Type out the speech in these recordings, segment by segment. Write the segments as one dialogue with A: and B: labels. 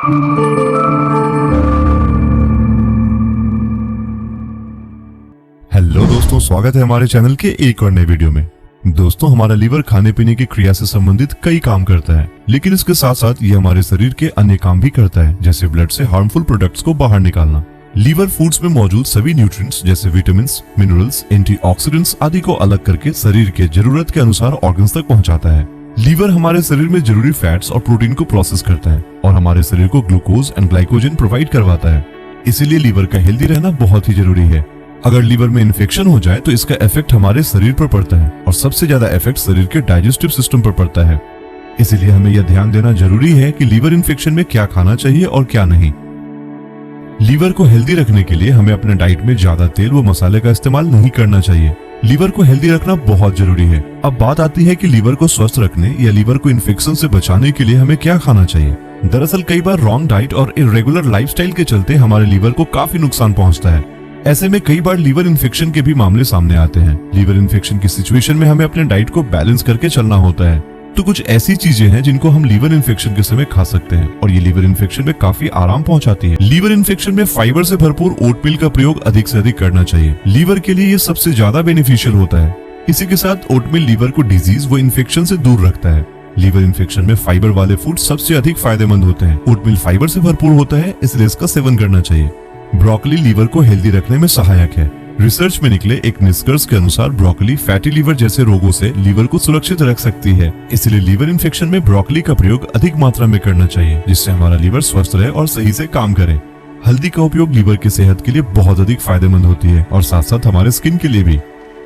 A: Hello दोस्तों, स्वागत है हमारे चैनल के एक और नए वीडियो में। दोस्तों, हमारा लीवर खाने पीने की क्रिया से संबंधित कई काम करता है, लेकिन इसके साथ साथ ये हमारे शरीर के अन्य काम भी करता है, जैसे ब्लड से हार्मफुल प्रोडक्ट्स को बाहर निकालना। लीवर फूड्स में मौजूद सभी न्यूट्रिएंट्स जैसे विटामिन्स, मिनरल्स, एंटीऑक्सीडेंट्स आदि को अलग करके शरीर के जरूरत के अनुसार ऑर्गन्स तक पहुंचाता है। लीवर हमारे शरीर में जरूरी फैट्स और प्रोटीन को प्रोसेस करता है और हमारे शरीर को ग्लूकोज एंड ग्लाइकोजन प्रोवाइड करवाता है। इसीलिए लीवर का हेल्दी रहना बहुत ही जरूरी है। अगर लीवर में इन्फेक्शन हो जाए तो इसका इफेक्ट हमारे शरीर पर पड़ता है और सबसे ज्यादा इफेक्ट शरीर के डाइजेस्टिव सिस्टम पर पड़ता है। इसीलिए हमें यह ध्यान देना जरूरी है कि लीवर इन्फेक्शन में क्या खाना चाहिए और क्या नहीं। लीवर को हेल्दी रखने के लिए हमें अपने डाइट में ज्यादा तेल व मसाले का इस्तेमाल नहीं करना चाहिए। लीवर को हेल्दी रखना बहुत जरूरी है। अब बात आती है कि लीवर को स्वस्थ रखने या लीवर को इन्फेक्शन से बचाने के लिए हमें क्या खाना चाहिए। दरअसल कई बार रॉन्ग डाइट और इरेगुलर लाइफस्टाइल के चलते हमारे लीवर को काफी नुकसान पहुंचता है। ऐसे में कई बार लीवर इन्फेक्शन के भी मामले सामने आते हैं। लीवर इन्फेक्शन की सिचुएशन में हमें अपने डाइट को बैलेंस करके चलना होता है। तो कुछ ऐसी चीजें हैं जिनको हम लीवर इन्फेक्शन के समय खा सकते हैं और ये लीवर इन्फेक्शन में काफी आराम पहुंचाती है। लीवर इन्फेक्शन में फाइबर से भरपूर ओटमील का प्रयोग अधिक से अधिक करना चाहिए। लीवर के लिए ये सबसे ज्यादा बेनिफिशियल होता है। इसी के साथ ओटमील लीवर को डिजीज व इन्फेक्शन से दूर रखता है। लीवर इन्फेक्शन में फाइबर वाले फूड सबसे अधिक फायदेमंद होते हैं। ओटमील फाइबर से भरपूर होता है, इसलिए इसका सेवन करना चाहिए। ब्रोकली लीवर को हेल्दी रखने में सहायक है। रिसर्च में निकले एक निष्कर्ष के अनुसार ब्रोकली फैटी लीवर जैसे रोगों से लीवर को सुरक्षित रख सकती है। इसलिए लीवर इन्फेक्शन में ब्रोकली का प्रयोग अधिक मात्रा में करना चाहिए, जिससे हमारा लीवर स्वस्थ रहे और सही से काम करे। हल्दी का उपयोग लीवर की सेहत के लिए बहुत अधिक फायदेमंद होती है और साथ साथ हमारे स्किन के लिए भी।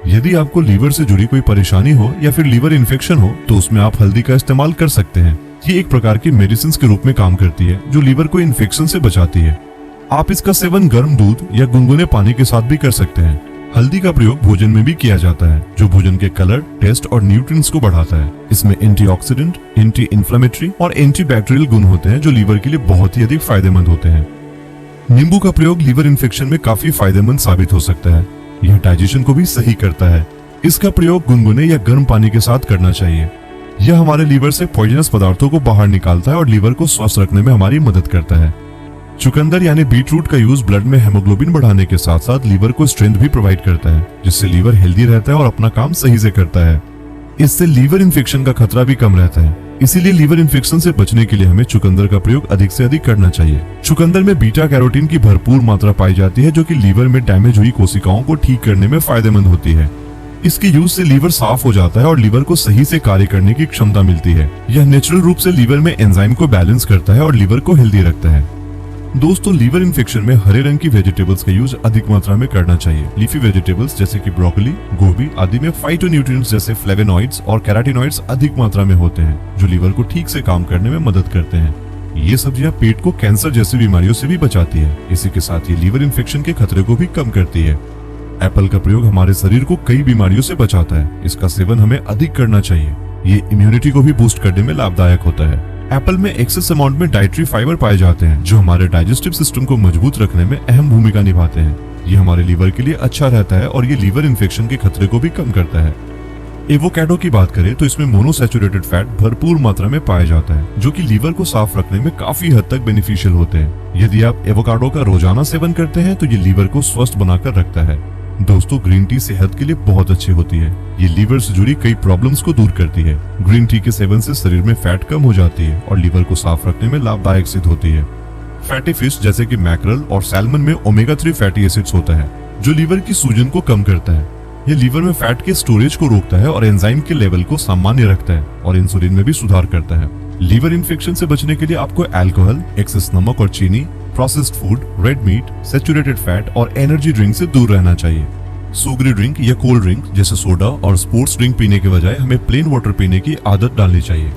A: यदि आपको लीवर से जुड़ी कोई परेशानी हो या फिर लीवर इन्फेक्शन हो तो उसमें आप हल्दी का इस्तेमाल कर सकते हैं। ये एक प्रकार की मेडिसिन के रूप में काम करती है जो लीवर को इन्फेक्शन से बचाती है। आप इसका सेवन गर्म दूध या गुनगुने पानी के साथ भी कर सकते हैं। हल्दी का प्रयोग भोजन में भी किया जाता है, जो भोजन के कलर, टेस्ट और न्यूट्रिएंट्स को बढ़ाता है। इसमें एंटीऑक्सीडेंट, एंटी इन्फ्लेमेटरी और एंटीबैक्टीरियल गुण होते हैं जो लीवर के लिए बहुत ही अधिक फायदेमंद होते हैं। नींबू का प्रयोग लीवर इन्फेक्शन में काफी फायदेमंद साबित हो सकता है। यह डाइजेशन को भी सही करता है। इसका प्रयोग गुनगुने या गर्म पानी के साथ करना चाहिए। यह हमारे लीवर से पॉइजनस पदार्थों को बाहर निकालता है और लीवर को स्वस्थ रखने में हमारी मदद करता है। चुकंदर यानी बीट रूट का यूज ब्लड में हेमोग्लोबिन बढ़ाने के साथ साथ लीवर को स्ट्रेंथ भी प्रोवाइड करता है, जिससे लीवर हेल्दी रहता है और अपना काम सही से करता है। इससे लीवर इन्फेक्शन का खतरा भी कम रहता है। इसीलिए लीवर इन्फेक्शन से बचने के लिए हमें चुकंदर का प्रयोग अधिक से अधिक करना चाहिए। चुकंदर में बीटा कैरोटीन की भरपूर मात्रा पाई जाती है, जो कि लीवर में डैमेज हुई कोशिकाओं को ठीक करने में फायदेमंद होती है। इसके यूज से लीवर साफ हो जाता है और लीवर को सही से कार्य करने की क्षमता मिलती है। यह नेचुरल रूप से लीवर में एंजाइम को बैलेंस करता है और लीवर को हेल्दी रखता है। दोस्तों, लीवर इन्फेक्शन में हरे रंग की वेजिटेबल्स का यूज अधिक मात्रा में करना चाहिए। लीफी वेजिटेबल्स जैसे कि ब्रोकली, गोभी आदि में फाइटोन्यूट्रिएंट्स जैसे फ्लेवोनॉइड्स और कैरोटीनॉइड्स अधिक मात्रा में होते हैं, जो लीवर को ठीक से काम करने में मदद करते हैं। ये सब्जियां पेट को कैंसर जैसी बीमारियों से भी बचाती है। इसी के साथ ये लीवर इन्फेक्शन के खतरे को भी कम करती है। एप्पल का प्रयोग हमारे शरीर को कई बीमारियों से बचाता है। इसका सेवन हमें अधिक करना चाहिए। ये इम्यूनिटी को भी बूस्ट करने में लाभदायक होता है। एप्पल में एक्सेस अमाउंट में डाइटरी फाइबर पाए जाते हैं, जो हमारे डाइजेस्टिव सिस्टम को मजबूत रखने में अहम भूमिका निभाते हैं। ये हमारे लीवर के लिए अच्छा रहता है और ये लीवर इन्फेक्शन के खतरे को भी कम करता है। एवोकाडो की बात करें तो इसमें मोनोसैचुरेटेड फैट भरपूर मात्रा में पाया जाता है, जो कि लीवर को साफ रखने में काफी हद तक बेनिफिशियल होते हैं। यदि आप एवोकाडो का रोजाना सेवन करते हैं तो ये लीवर को स्वस्थ बनाकर रखता है। दोस्तों, ग्रीन टी सेहत के लिए बहुत अच्छी होती है। ये लीवर से जुड़ी कई प्रॉब्लम्स को दूर करती है। ग्रीन टी के सेवन से शरीर में फैट कम हो जाती है और लीवर को साफ रखने में लाभदायक सिद्ध होती है। फैटी फिश जैसे कि मैकरल और सैल्मन में ओमेगा 3 फैटी एसिड्स होता है, जो लीवर की सूजन को कम करता है। ये लीवर में फैट के स्टोरेज को रोकता है और एंजाइम के लेवल को सामान्य रखता है और इंसुलिन में भी सुधार करता है। लीवर इन्फेक्शन से बचने के लिए आपको अल्कोहल, एक्सेस नमक और चीनी, processed food, red meat, saturated fat और एनर्जी ड्रिंक से दूर रहना चाहिए। सुगरी ड्रिंक या कोल्ड ड्रिंक जैसे सोडा और स्पोर्ट्स ड्रिंक पीने के बजाय हमें प्लेन वाटर पीने की आदत डालनी चाहिए।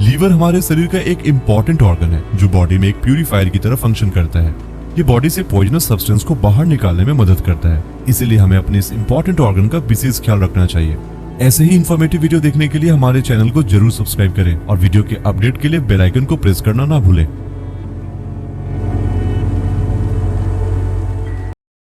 A: लीवर हमारे शरीर का एक इम्पोर्टेंट ऑर्गन है, जो बॉडी में एक प्यूरिफायर की तरह फंक्शन करता है। ये बॉडी से पॉइजनस सब्सटेंस को बाहर निकालने में मदद करता है। इसीलिए हमें अपने इस इम्पोर्टेंट ऑर्गन का विशेष ख्याल रखना चाहिए। ऐसे ही इन्फॉर्मेटिव वीडियो देखने के लिए हमारे चैनल को जरूर सब्सक्राइब करें और वीडियो के अपडेट के लिए बेल आइकन को प्रेस करना ना भूलें।